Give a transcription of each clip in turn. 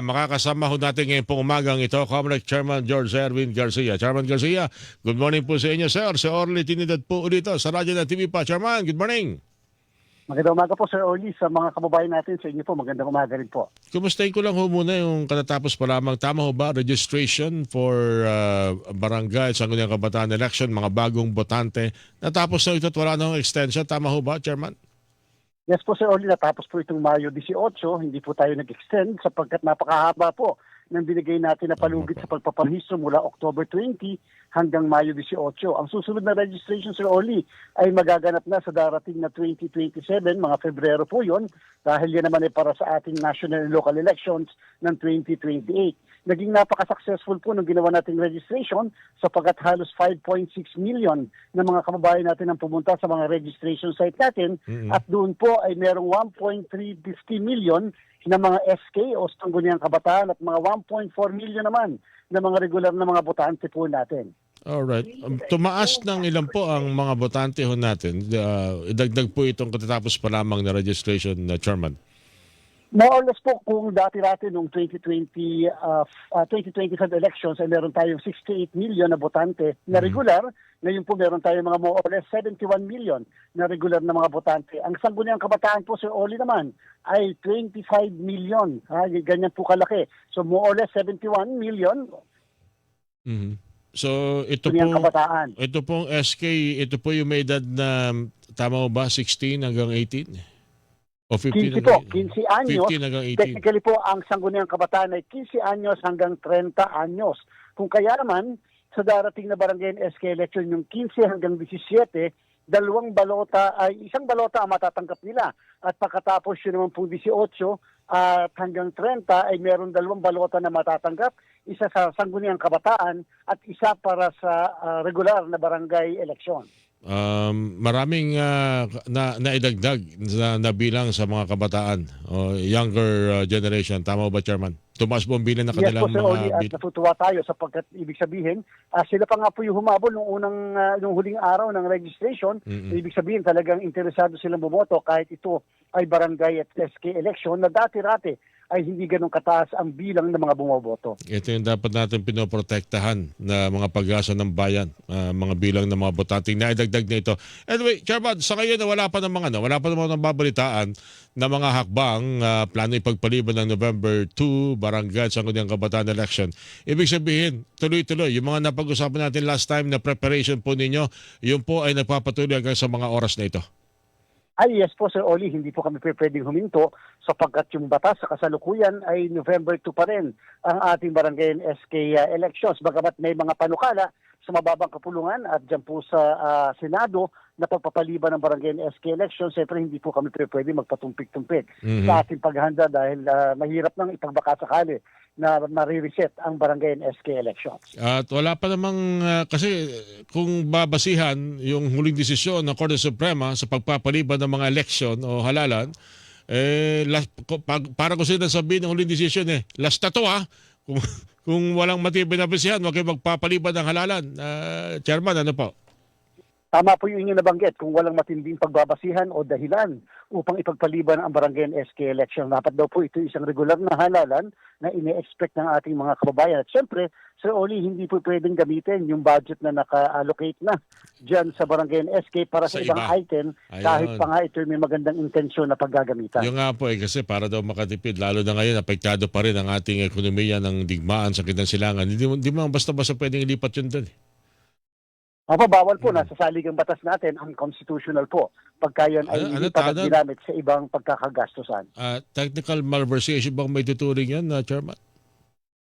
Makakasama ho natin ngayon pong umagang ito, Comrade Chairman George Erwin Garcia. Chairman Garcia, good morning po sa inyo, sir. Si Orly Trinidad po ulit sa Radyo na TV pa. Chairman, good morning. Magandang umaga po, Sir Orly, sa mga kababayan natin. Sa inyo po, magandang umaga rin po. Kumustahin ko lang ho muna yung katatapos pa lamang. Tama ho ba, registration for barangay, Sangguniang Kabataan election, mga bagong botante. Natapos na ito at wala na extension. Tama ho ba, Chairman? Yes po, Sir Orly, natapos po itong Mayo 18. Hindi po tayo nag-extend sapagkat napakahaba po ng binigay natin na palugit sa pagpaparehistro mula October 20 hanggang Mayo 18. Ang susunod na registration, Sir Orly, ay magaganap na sa darating na 2027, mga Febrero po yon, dahil yan naman ay para sa ating national and local elections ng 2028. Naging napaka-successful po nung ginawa nating registration sapagkat halos 5.6 million na mga kababayan natin ang pumunta sa mga registration site natin at doon po ay merong 1.350 million na mga SK o Sangguniang Kabataan at mga 1.4 million naman na mga regular na mga botante po natin. Alright. Tumaas ng ilan po ang mga botante ho natin. Idagdag po itong katatapos pa lamang na registration, Chairman. More or less po, kung dati-dati noong 2025 elections ay meron tayong 68 million na botante na regular, ngayon po meron tayong mga more or less 71 million na regular na mga botante. Ang Sangguniang Kabataan po, Sir Orly, naman ay 25 million. Ganyan po kalaki. So more or less 71 million. So ito pong SK, ito po yung may edad na, tama mo ba, 16 hanggang 18? O 15 po, 15 anyos. 15 hanggang 18. Technically po, ang Sangguniang Kabataan ay 15 anyos hanggang 30 anyos. Kung kaya naman, sa darating na barangay SK election, yung 15 hanggang 17, isang balota ang matatanggap nila. At pagkatapos yun naman po 18 at hanggang 30 ay meron 2 balota na matatanggap. Isa sa Sangguniang Kabataan at isa para sa regular na barangay election. Maraming naidagdag na bilang sa mga kabataan o younger generation. Tama ba, Chairman? Tumaas po ang bilang na kanilang yes, po, Sir Orly, at natutuwa tayo sapagkat ibig sabihin, sila pa nga po yung humabol nung huling araw ng registration. Ibig sabihin talagang interesado silang bumoto kahit ito ay barangay at SK election na dati-rati ay hindi ganun kataas ang bilang ng mga bumoboto. Ito yung dapat natin pinoprotektahan na mga pag-asa ng bayan, mga bilang ng mga botante na idagdag na ito. Anyway, Chairman, sa ngayon wala pa namang nababalitaan na mga hakbang plano ipagpaliban ng November 2 barangay at Sangguniang Kabataan election. Ibig sabihin, tuloy-tuloy, yung mga napag-usapan natin last time na preparation po ninyo, yun po ay nagpapatuloy hanggang sa mga oras na ito. Ay, yes po, Sir Orly, hindi po kami pwedeng huminto sapagkat yung batas sa kasalukuyan ay November 2 pa rin ang ating barangay SK elections. Bagamat may mga panukala sa mababang kapulungan at dyan po sa Senado na pagpapaliban ng barangay SK elections, siyempre hindi po kami pwede magpatumpik-tumpik sa ating paghahanda dahil mahirap nang ipagbaka sakali na marireset ang barangay SK elections. At wala pa namang, kasi kung babasihan yung huling desisyon ng Korte Suprema sa pagpapaliban ng mga eleksyon o halalan, para ko sila sabihin ng huling desisyon last na to kung walang matibay na basihan, huwag kayo magpapaliban ng halalan. Chairman, ano po? Tama po yung inyong nabanggit, kung walang matinding pagbabasihan o dahilan upang ipagpaliban ang barangay SK election. Dapat daw po ito isang regular na halalan na ine-expect ng ating mga kababayan. At syempre, Sir Orly, hindi po pwedeng gamitin yung budget na naka-allocate na dyan sa barangay SK para sa ibang item. Ayun. Kahit pa nga ito may magandang intensyon na paggagamitan. Yung nga po kasi para daw makatipid, lalo na ngayon, apektado pa rin ang ating ekonomiya ng digmaan sa Kidansilangan. Hindi mo basta-basta pwedeng ilipat yun doon. Bawal po, nasa saligang batas natin, unconstitutional po. Pagka yan ay hindi pa ginamit sa ibang pagkakagastusan. Technical malversation bang may tuturing yan, Chairman?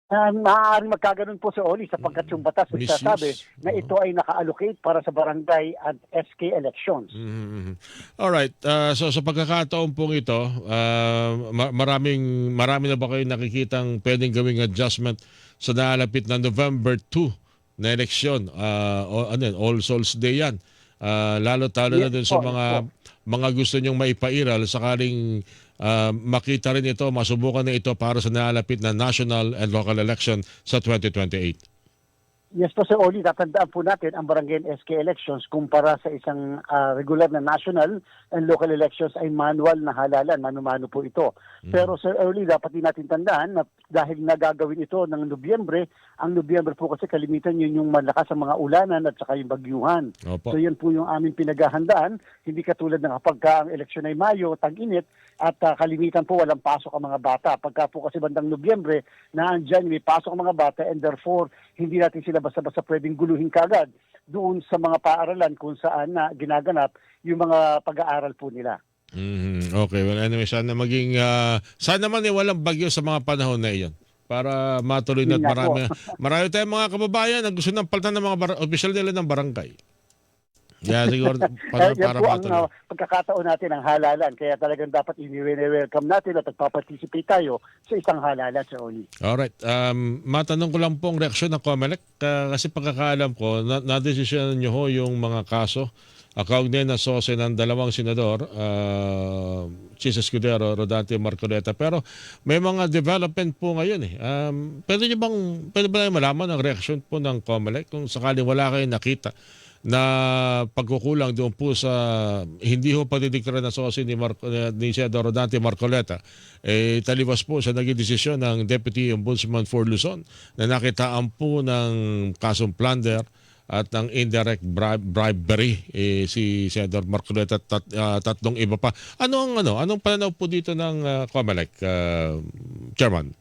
Maaaring magkaganon po, Sir Orly, sapagkat yung batas nagsasabi na ito ay naka-allocate para sa barangay at SK elections. Alright, so sa pagkakataon pong ito, marami na ba kayo nakikitang pwedeng gawing adjustment sa nalapit na November 2 na eleksyon? All Souls Day yan. Lalo-talo na dun sa mga gusto nyong maipairal sakaling makita rin ito, masubukan na ito para sa nalapit na national and local election sa 2028. Yes po, Sir Oli, tatandaan po natin ang barangay and SK elections kumpara sa isang regular na national and local elections ay manual na halalan, mano-mano po ito. Pero Sir Oli, dapat din natin tandaan na dahil nagagawin ito ng Nobyembre, ang Nobyembre po kasi kalimitan yun yung malakas ang mga ulanan at saka yung bagyuhan. Opo. So yan po yung aming pinaghahandaan, hindi katulad ng kapag ang eleksyon ay Mayo, tag-init, at kalimitan po walang pasok ang mga bata. Pagka po kasi bandang Nobyembre, na andyan may pasok ang mga bata and therefore hindi natin sila basta-basta pwedeng guluhin kagad doon sa mga paaralan kung saan na ginaganap yung mga pag-aaral po nila. Okay, well anyway, sana maging sana man walang bagyo sa mga panahon na iyon para matuloy na at Yun nga po. marami tayong mga kababayan na gusto ng palitan ng mga opisyal nila ng barangay. Yeah, siguro para Yan po ang matuloy. pagkakataon natin ang halalan. Kaya talagang dapat i-welcome natin at participate tayo sa isang halalan, Sir Oli. Alright, matanong ko lang po ang reaksyon ng COMELEC kasi pagkakaalam ko, na-desisyon nyo ho yung mga kaso kaugnay na sose ng dalawang senador, Chis Escudero, Rodante Marcoleta. Pero may mga development po ngayon eh. Pwede ba na malaman ang reaksyon po ng COMELEC kung sakaling wala kayong nakita na pagkukulang doon po sa hindi ho pagdidiklara na sose ni Senador Rodante Marcoleta, talibas po sa naging desisyon ng Deputy Ombudsman for Luzon na nakitaan po ng kasong plunder at ng indirect bribery si Senador Marcoleta at tatlong iba pa. Anong pananaw po dito ng COMELEC, Chairman?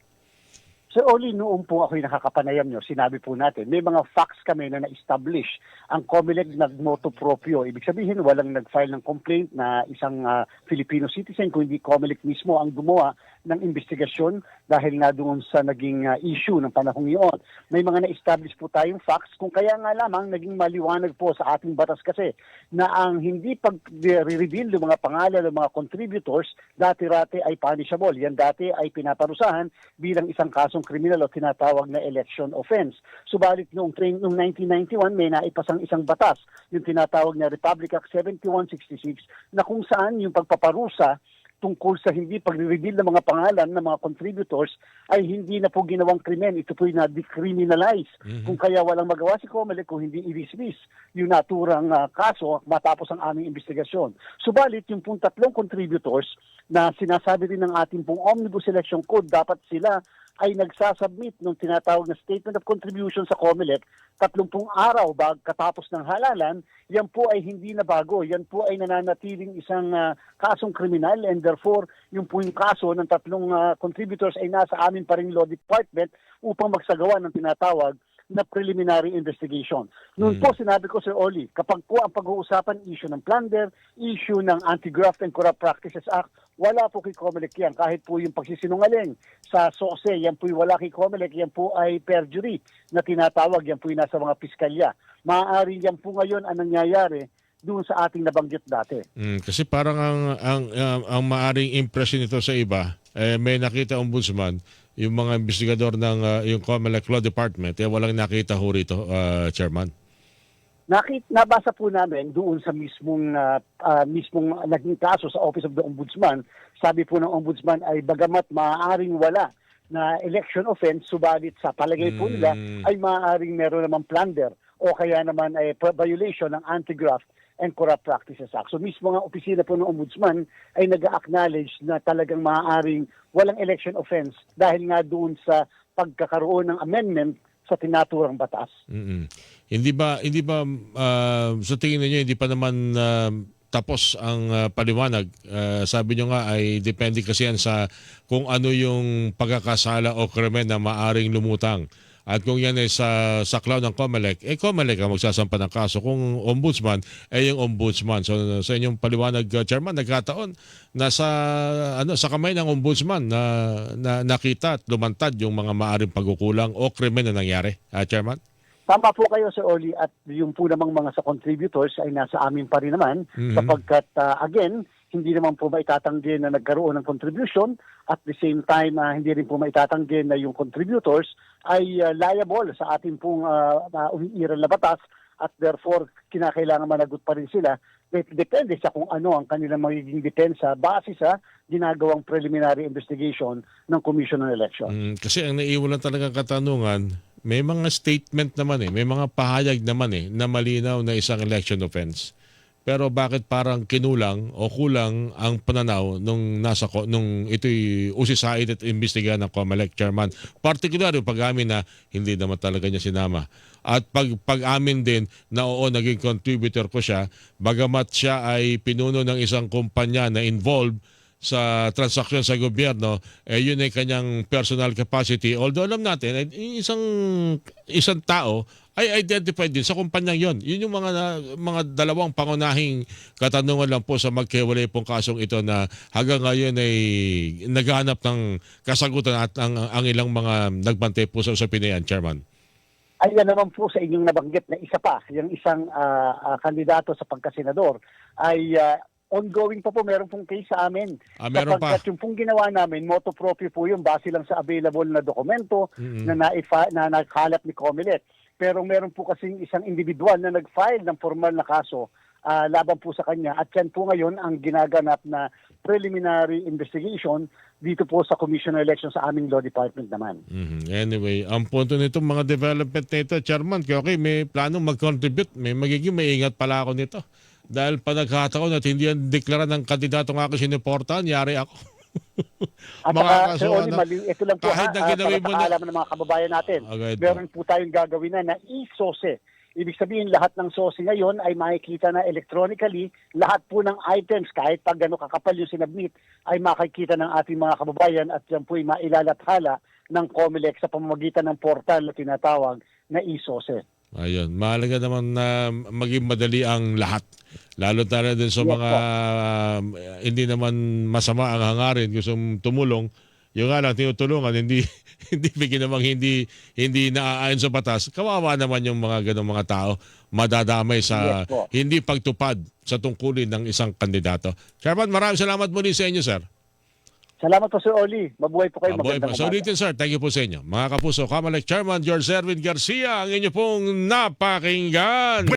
Sir Oli, noong po ako'y nakakapanayam nyo, sinabi po natin, may mga facts kami na na-establish. Ang COMELEC nagmoto proprio. Ibig sabihin, walang nag-file ng complaint na isang Filipino citizen, kundi COMELEC mismo ang gumawa ng investigasyon dahil nga doon sa naging issue ng panahong iyon. May mga na-establish po tayong facts, kung kaya nga lamang naging maliwanag po sa ating batas kasi na ang hindi pag-reveal ng mga pangalan ng mga contributors, dati-rati ay punishable. Yan dati ay pinaparusahan bilang isang kasong kriminal o tinatawag na election offense. Subalit noong 1991 may naipasang isang batas, yung tinatawag na Republic Act 7166, na kung saan yung pagpaparusa tungkol sa hindi pag-reveal ng mga pangalan ng mga contributors ay hindi na po ginawang krimen. Ito po na decriminalize. Kung kaya walang magawa si COMELEC kung hindi i-dismiss yung naturang kaso matapos ang aming investigasyon. Subalit yung pong tatlong contributors na sinasabi rin ng ating pong Omnibus Election Code, dapat sila ay nagsasubmit ng tinatawag na Statement of Contribution sa COMELEC 30 araw katapos ng halalan. Yan po ay hindi na bago. Yan po ay nananatiling isang kasong kriminal and therefore yung po yung kaso ng tatlong contributors ay nasa amin pa rin Law Department upang magsagawa ng tinatawag na preliminary investigation. Noon po sinabi ko, Sir Oli, kapag po ang pag-uusapan issue ng plunder, issue ng Anti-Graft and Corrupt Practices Act, wala po kay COMELEC yan. Kahit po yung pagsisinungaling sa SOSE, yan po wala kay COMELEC, yan po ay perjury na tinatawag, yan po yung nasa mga piskalya. Maaari yan po ngayon ang nangyayari doon sa ating nabanggit dati. Kasi parang ang maaring impression nito sa iba, may nakita ombudsman, yung mga investigador ng yung COMELEC Law Department, walang nakita ho rito, Chairman. Nabasa po namin doon sa mismong naging kaso sa Office of the Ombudsman. Sabi po ng Ombudsman ay bagamat maaaring wala na election offense, subalit sa palagay po nila ay maaaring meron namang plunder o kaya naman ay violation ng Anti-Graft and Corrupt Practices Act. So mismo nga opisina po ng Ombudsman ay nag-acknowledge na talagang maaaring walang election offense dahil nga doon sa pagkakaroon ng amendment sa tinaturang batas. Hindi ba sa tingin niyo hindi pa naman tapos ang paliwanag? Sabi niyo nga ay depende kasi yan sa kung ano yung pagkakasala o krimen na maaring lumutang. At kung yan ay sa cloud ng COMELEC, COMELEC ang magsasampa ng kaso. Kung ombudsman, yung ombudsman. So sa inyong paliwanag, Chairman, nagkataon na sa kamay ng ombudsman na nakita at lumantad yung mga maaring pagkukulang o krimen na nangyari, Chairman? Tama po kayo, Sir Oli, at yung po namang mga sa contributors ay nasa amin pa rin naman sapagkat, again, hindi naman po maitatanggi na nagkaroon ng contribution at the same time hindi rin po maitatanggi na yung contributors ay liable sa ating pong umiiral na batas at therefore kinakailangan managot pa rin sila. Depende sa kung ano ang kanilang magiging depensa base sa ginagawang preliminary investigation ng Commission on Election. Kasi ang naiwalan talagang katanungan, may mga statement naman may mga pahayag naman na malinaw na isang election offense. Pero bakit parang kinulang o kulang ang pananaw nung nung ito'y usisain at imbestigahan ng COMELEC chairman? Particular yung pag-amin na hindi naman talaga niya sinama. At pag-amin din na oo, naging contributor ko siya, bagamat siya ay pinuno ng isang kumpanya na involved sa transaksyon sa gobyerno, yun ay kanyang personal capacity. Although alam natin, isang tao ay identified din sa kumpanyang yon. Yun yung mga dalawang pangunahing katanungan lang po sa maghiwalay pong kasong ito na hanggang ngayon ay naghahanap ng kasagutan at ang ilang mga nagbantay po sa usapin na yan, Chairman. Ayan naman po sa inyong nabanggit na isa pa, yung isang kandidato sa pagkasenador ay ongoing pa po, meron pong case sa amin. Meron pa. Sapagkat yung pong ginawa namin, motu proprio po yung base lang sa available na dokumento na nakalat ni COMELEC. Pero meron po kasing isang individual na nag-file ng formal na kaso laban po sa kanya. At yan po ngayon ang ginaganap na preliminary investigation dito po sa Commission on Elections sa aming Law Department naman. Anyway, ang punto nitong mga development nito, Chairman, okay, may planong mag-contribute, magiging maingat pala ako nito. Dahil pa nagkataon at hindi yan deklara ng kandidato nga ako sinuportahan, yari ako. At saka, Sir Oli, ito lang po kahit na ginawi mo na, alam ng mga kababayan natin. Meron po tayong gagawin na e-SOSE. Ibig sabihin, lahat ng SOSE ngayon ay makikita na electronically. Lahat po ng items, kahit pag gano'ng kakapal yung sinabmit, ay makikita ng ating mga kababayan at yan po ay mailalathala ng COMELEC sa pamamagitan ng portal na tinatawag na e-SOSE. Ayun, mahalaga naman na maging madali ang lahat. Lalo na din sa mga hindi naman masama ang hangarin, gustong tumulong. Yung nga lang tinutulungan, hindi bigyan namang hindi naaayon sa batas. Kawawa naman yung mga ganong mga tao madadamay sa hindi pagtupad sa tungkulin ng isang kandidato. Chairman, maraming salamat muli sa inyo, sir. Salamat po, Sir Oli. Mabuhay po kayo. Mabuhay po. So ulitin, sir, thank you po sa inyo. Mga kapuso, COMELEC Chairman George Erwin Garcia, ang inyo pong napakinggan.